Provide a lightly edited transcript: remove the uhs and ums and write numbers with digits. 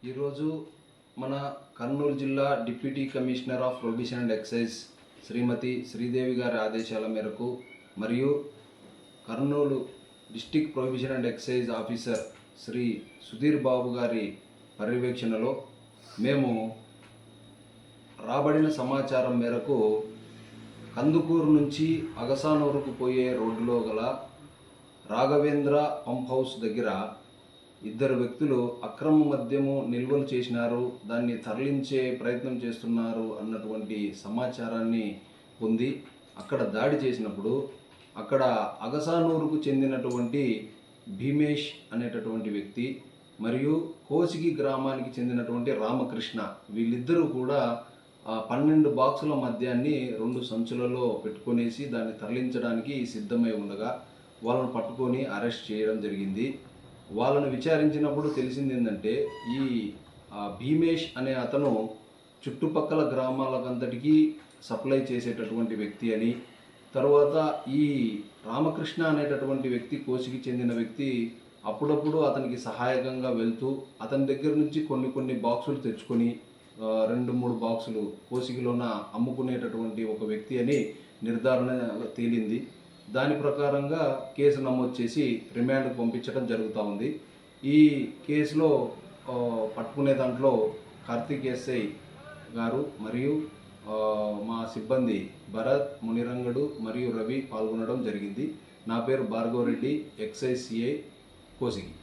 ఈరోజు మన కర్నూలు జిల్లా deputy commissioner of prohibition and excise Shrimati Sridevi గారి ఆదేశాల మేరకు మరియు Kurnool district prohibition and excise officer Shri Sudhir Babu గారి పర్యవేక్షణలో మేము రాబడిన సమాచారం మేరకు కందుకూరు నుంచి అగసానూరుకు పోయే రోడ్డులో గల రాఘవేంద్ర పంప్ హౌస్ దగ్గర ఇద్దరు వ్యక్తులు అక్రమ మద్యము నిల్వలు చేసినారు, దాన్ని తరలించే ప్రయత్నం చేస్తున్నారు అన్నటువంటి సమాచారాన్ని పొంది అక్కడ దాడి చేసినప్పుడు అక్కడ అగసానూరుకు చెందినటువంటి భీమేష్ అనేటటువంటి వ్యక్తి మరియు కోసిగి గ్రామానికి చెందినటువంటి రామకృష్ణ వీళ్ళిద్దరూ కూడా 12 బాక్సుల మద్యాన్ని 2 సంచులలో పెట్టుకొనేసి దాన్ని తరలించడానికి సిద్ధమై ఉండగా వాళ్ళను పట్టుకొని అరెస్ట్ చేయడం జరిగింది. వాళ్ళను విచారించినప్పుడు తెలిసింది ఏంటంటే ఈ భీమేష్ అనే అతను చుట్టుపక్కల గ్రామాలకంతటికీ సప్లై చేసేటటువంటి వ్యక్తి అని, తర్వాత ఈ రామకృష్ణ అనేటటువంటి వ్యక్తి కోసికి చెందిన వ్యక్తి అప్పుడప్పుడు అతనికి సహాయకంగా వెళ్తూ అతని దగ్గర నుంచి కొన్ని బాక్సులు తెచ్చుకొని 2-3 బాక్సులు కోసిగిలోన అమ్ముకునేటటువంటి ఒక వ్యక్తి అని నిర్ధారణ తేలింది. దాని ప్రకారంగా కేసు నమోదు చేసి రిమాండ్కు పంపించడం జరుగుతూ ఉంది. ఈ కేసులో పట్టుకునే దాంట్లో కార్తీక్ ఎస్ఐ గారు మరియు మా సిబ్బంది భరత్, మునిరంగడు మరియు రవి పాల్గొనడం జరిగింది. నా పేరు భార్గవ్ రెడ్డి, ఎక్సైజ్ సిఐ కోసిగి.